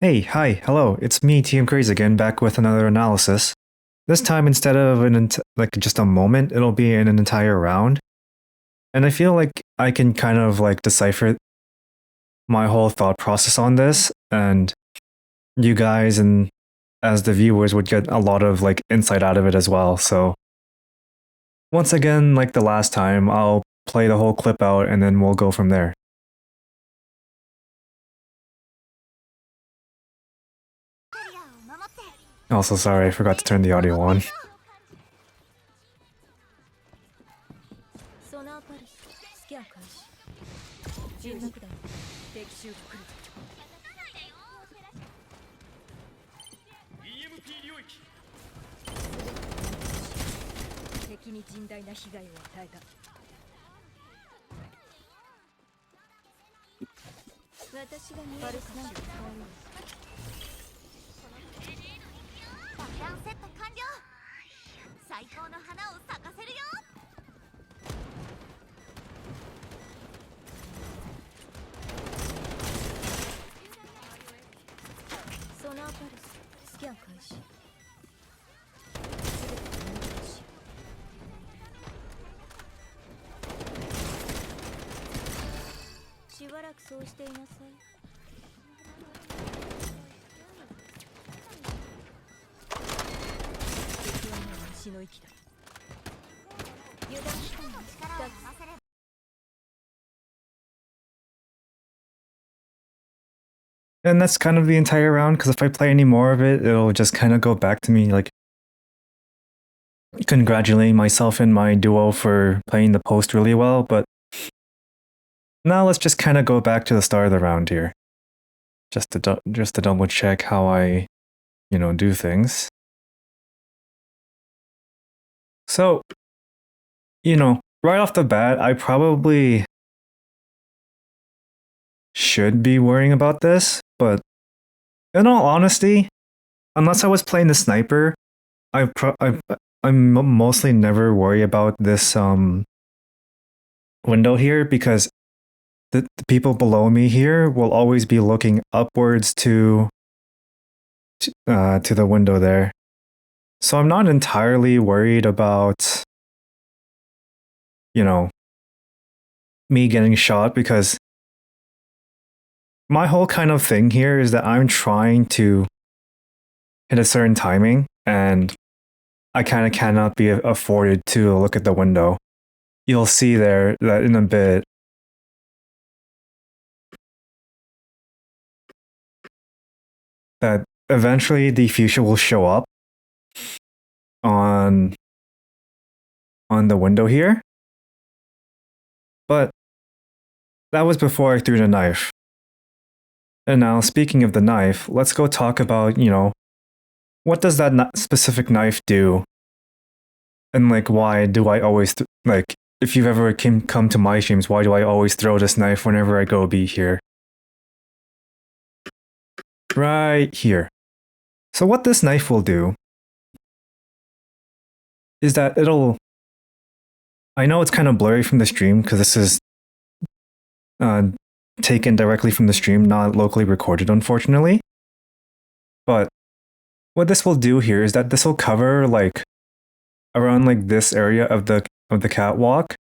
Hey, hi, hello, it's me, TM Crazy again, back with another analysis. This time, instead of like just a moment, it'll be in an entire round. And I feel like I can kind of like decipher my whole thought process on this, and you guys and as the viewers would get a lot of like insight out of it as well. So once again, like the last time, I'll play the whole clip out and then we'll go from there. Also, sorry, I forgot to turn the audio on. And that's kind of the entire round, because if I play any more of it, it'll just kind of go back to me like congratulating myself and my duo for playing the post really well, but now let's just kind of go back to the start of the round here. Just to double check how I, do things. So, right off the bat, I probably should be worrying about this, but in all honesty, unless I was playing the sniper, I'm mostly never worry about this window here, because the people below me here will always be looking upwards to the window there. So I'm not entirely worried about, me getting shot, because my whole kind of thing here is that I'm trying to hit a certain timing, and I kind of cannot be afforded to look at the window. You'll see there that in a bit. That eventually the fuchsia will show up on the window here. But that was before I threw the knife. And now, speaking of the knife, let's go talk about, what does that specific knife do? And like, why do I always, like, if you've ever come to my streams, why do I always throw this knife whenever I go be here? Right here. So what this knife will do is that I know it's kind of blurry from the stream because this is taken directly from the stream, not locally recorded, unfortunately. But what this will do here is that this will cover like around like this area of the catwalk.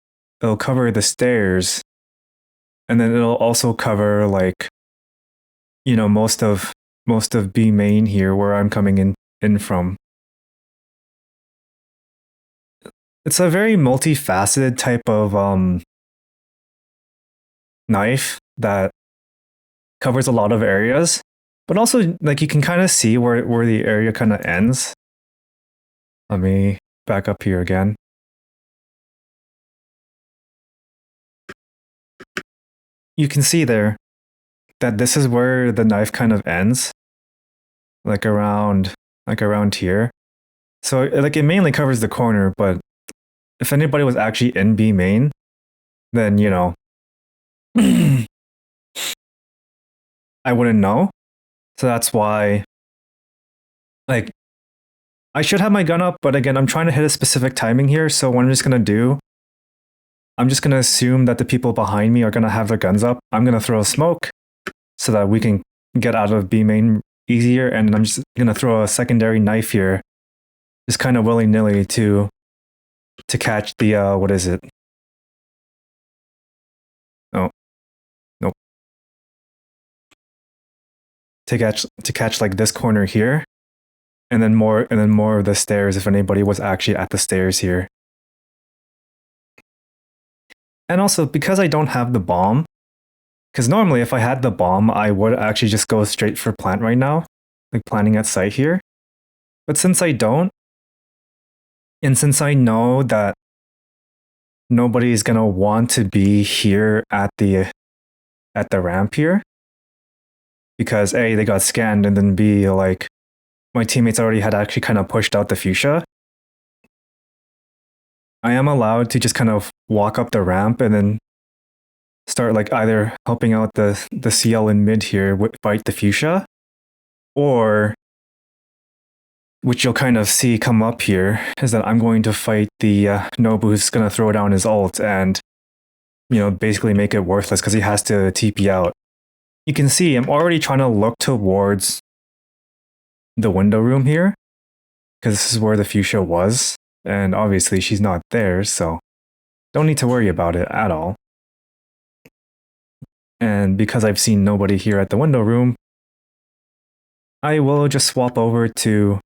It'll cover the stairs, and then it'll also cover like most of B main here where I'm coming in from. It's a very multifaceted type of knife that covers a lot of areas, but also like you can kind of see where the area kind of ends. Let me back up here again. You can see there that this is where the knife kind of ends, like around here. So like it mainly covers the corner, but if anybody was actually in B main, then I wouldn't know. So that's why, like, I should have my gun up, but again, I'm trying to hit a specific timing here. So what I'm just going to do, I'm just going to assume that the people behind me are going to have their guns up. I'm going to throw a smoke so that we can get out of B main easier, and I'm just gonna throw a secondary knife here, just kind of willy-nilly to catch the what is it? Oh, nope. To catch like this corner here, and then more of the stairs if anybody was actually at the stairs here. And also because I don't have the bomb, because normally if I had the bomb, I would actually just go straight for plant right now, like planting at site here. But since I don't, and since I know that nobody's gonna want to be here at the ramp here, because A, they got scanned, and then B, like, my teammates already had actually kind of pushed out the fuchsia, I am allowed to just kind of walk up the ramp and then start like either helping out the CL in mid here, fight the fuchsia, or which you'll kind of see come up here, is that I'm going to fight the Nobu who's going to throw down his ult and, you know, basically make it worthless because he has to TP out. You can see I'm already trying to look towards the window room here, because this is where the fuchsia was, and obviously she's not there, so don't need to worry about it at all. And because I've seen nobody here at the window room, I will just swap over to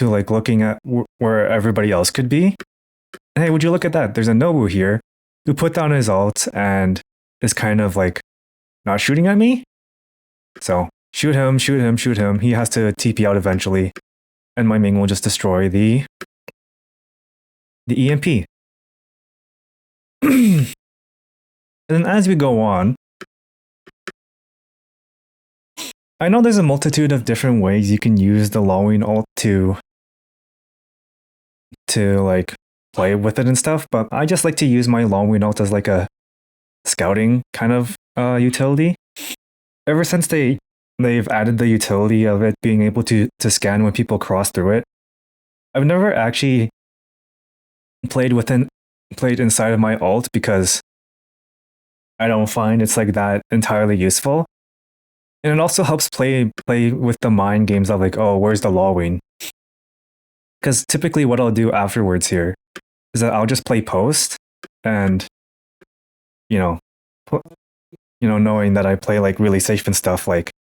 like looking at where everybody else could be. And hey, would you look at that? There's a Nobu here who put down his ult and is kind of like not shooting at me. So shoot him, shoot him, shoot him. He has to TP out eventually. And my Ming will just destroy the EMP. And then as we go on, I know there's a multitude of different ways you can use the Lowing ult to like play with it and stuff, but I just like to use my Lowing ult as like a scouting kind of utility. Ever since they've added the utility of it being able to scan when people cross through it, I've never actually played inside of my ult because I don't find it's like that entirely useful. And it also helps play with the mind games of like, oh, where's the Lowing? Because typically what I'll do afterwards here is that I'll just play post and, knowing that I play like really safe and stuff, like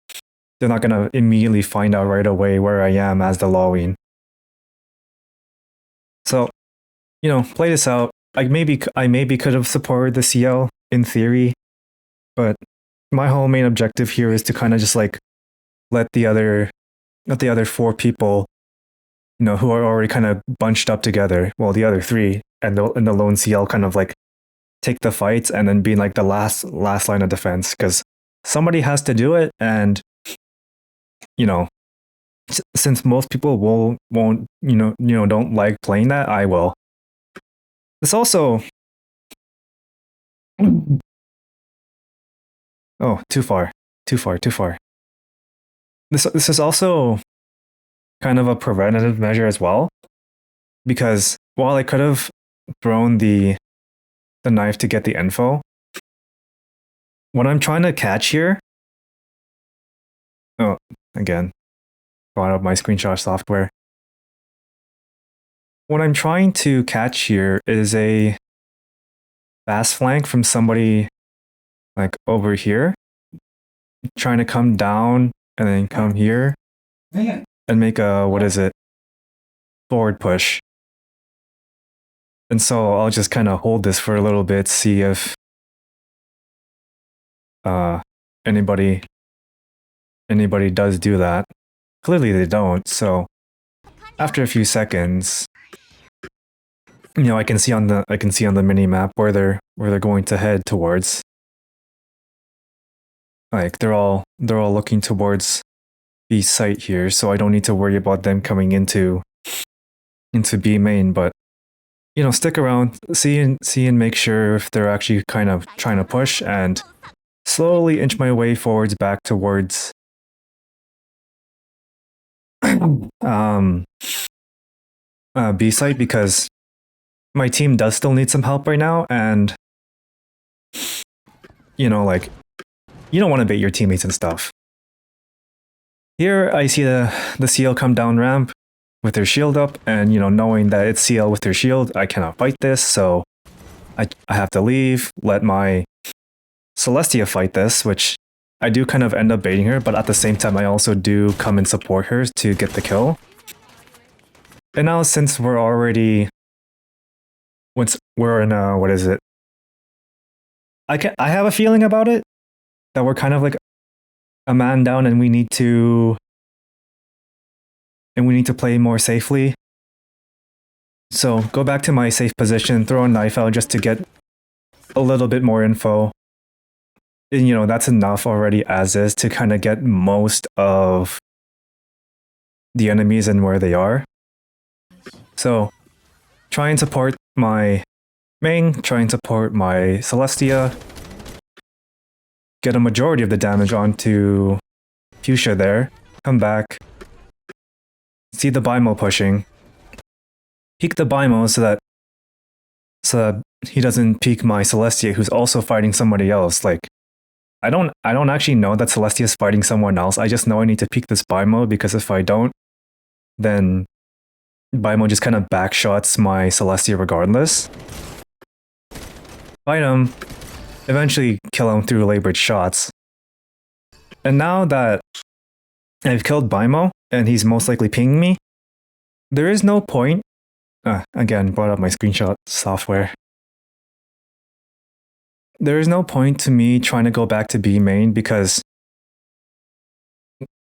they're not going to immediately find out right away where I am as the Lowing. So, play this out. I maybe could have supported the CL in theory, but my whole main objective here is to kind of just like let the other 4 people, who are already kind of bunched up together, well, the other 3 and the lone CL kind of like take the fights and then be like the last line of defense, because somebody has to do it, and since most people won't don't like playing that, I will. This also oh, too far. This is also kind of a preventative measure as well, because while I could have thrown the knife to get the info, what I'm trying to catch here, oh, again, brought up my screenshot software. What I'm trying to catch here is a fast flank from somebody like over here, trying to come down and then come here and make a, what is it, forward push. And so I'll just kind of hold this for a little bit, see if anybody does do that. Clearly they don't, so after a few seconds, I can see on the mini map where they're going to head towards. Like they're all looking towards B site here, so I don't need to worry about them coming into B main, but stick around, see and make sure if they're actually kind of trying to push, and slowly inch my way forwards back towards B site, because my team does still need some help right now, and like you don't want to bait your teammates and stuff. Here I see the seal come down ramp with their shield up, and knowing that it's seal with their shield, I cannot fight this, so I have to leave, let my Celestia fight this, which I do kind of end up baiting her, but at the same time I also do come and support her to get the kill. And now since we're already we're in what is it? I have a feeling about it that we're kind of like a man down and we need to play more safely. So go back to my safe position, throw a knife out just to get a little bit more info. And that's enough already as is to kind of get most of the enemies and where they are. So try and support my Ming, try and support my Celestia. Get a majority of the damage onto Fuchsia there. Come back. See the Bimo pushing. Peek the Bimo so that he doesn't peek my Celestia, who's also fighting somebody else. Like, I don't actually know that Celestia is fighting someone else. I just know I need to peek this Bimo, because if I don't, then Bimo just kind of backshots my Celestia regardless. Fight him, eventually kill him through labored shots. And now that I've killed Bimo, and he's most likely pinging me, there is no point. Again, brought up my screenshot software. There is no point to me trying to go back to B main, because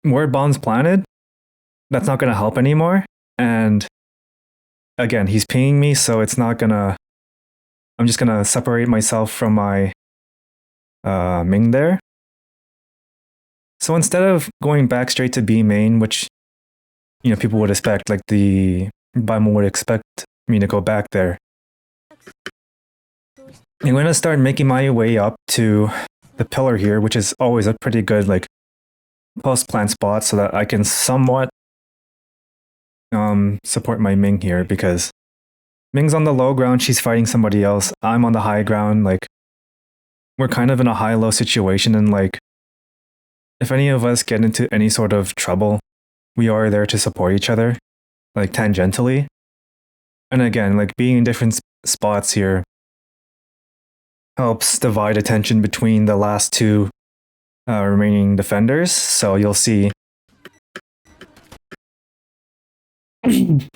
word bombs planted, that's not going to help anymore. And again, he's pinging me, so it's not going to... I'm just going to separate myself from my Ming there. So instead of going back straight to B main, which people would expect, like the Bimo would expect me to go back there, I'm going to start making my way up to the pillar here, which is always a pretty good like post-plant spot, so that I can somewhat support my Ming here, because Ming's on the low ground, she's fighting somebody else, I'm on the high ground. Like, we're kind of in a high-low situation, and like, if any of us get into any sort of trouble, we are there to support each other, like tangentially. And again, like being in different spots here helps divide attention between the last two remaining defenders. So you'll see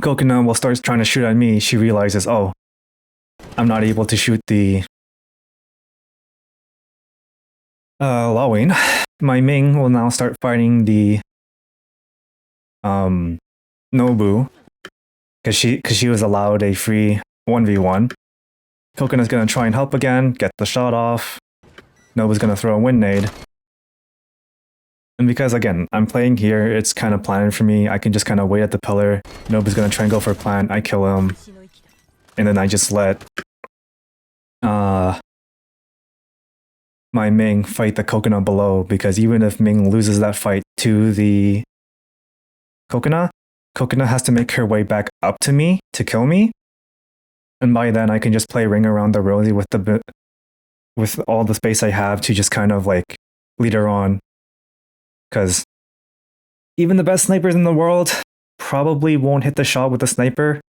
Coconut will start trying to shoot at me. She realizes, oh, I'm not able to shoot the Lawing. My Ming will now start fighting the Nobu, because she was allowed a free 1v1. Coconut's gonna try and help again, get the shot off. Nobu's gonna throw a wind nade. And because again, I'm playing here, it's kind of planned for me. I can just kind of wait at the pillar. Nobu's gonna try and go for a plant, I kill him. And then I just let my Ming fight the Coconut below, because even if Ming loses that fight to the Coconut has to make her way back up to me to kill me. And by then I can just play ring around the Rosie with all the space I have to just kind of like lead her on. Because even the best snipers in the world probably won't hit the shot with the sniper.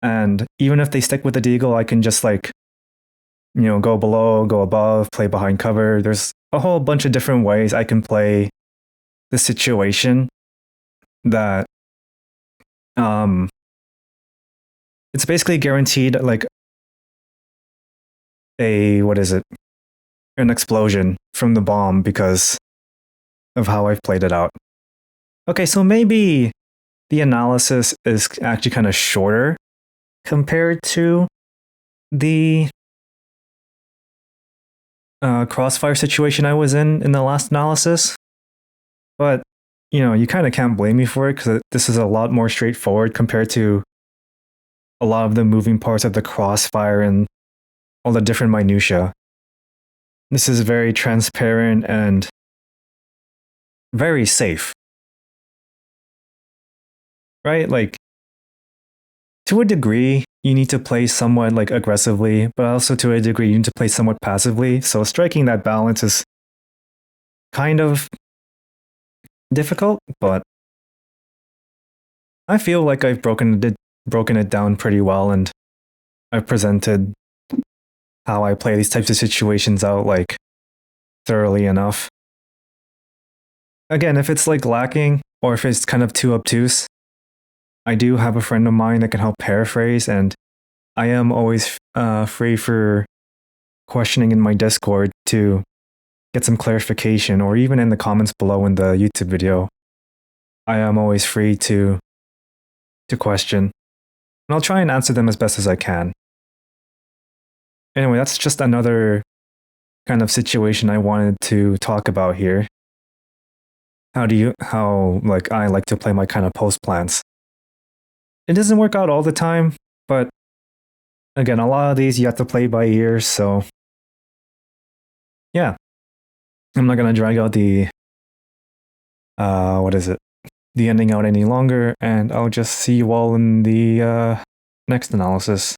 And even if they stick with the deagle, I can just like, go below, go above, play behind cover. There's a whole bunch of different ways I can play the situation that it's basically guaranteed like an explosion from the bomb because of how I've played it out. Okay, so maybe the analysis is actually kind of shorter compared to the crossfire situation I was in the last analysis. But, you kind of can't blame me for it, because this is a lot more straightforward compared to a lot of the moving parts of the crossfire and all the different minutiae. This is very transparent and very safe. Right? Like, to a degree, you need to play somewhat like aggressively, but also to a degree, you need to play somewhat passively. So striking that balance is kind of difficult, but I feel like I've broken it down pretty well, and I've presented how I play these types of situations out like thoroughly enough. Again, if it's like lacking or if it's kind of too obtuse, I do have a friend of mine that can help paraphrase, and I am always free for questioning in my Discord to get some clarification, or even in the comments below in the YouTube video. I am always free to question, and I'll try and answer them as best as I can. Anyway, that's just another kind of situation I wanted to talk about here. How like I like to play my kind of post plans. It doesn't work out all the time, but again, a lot of these you have to play by ear, so yeah. I'm not gonna drag out the the ending out any longer, and I'll just see you all in the next analysis.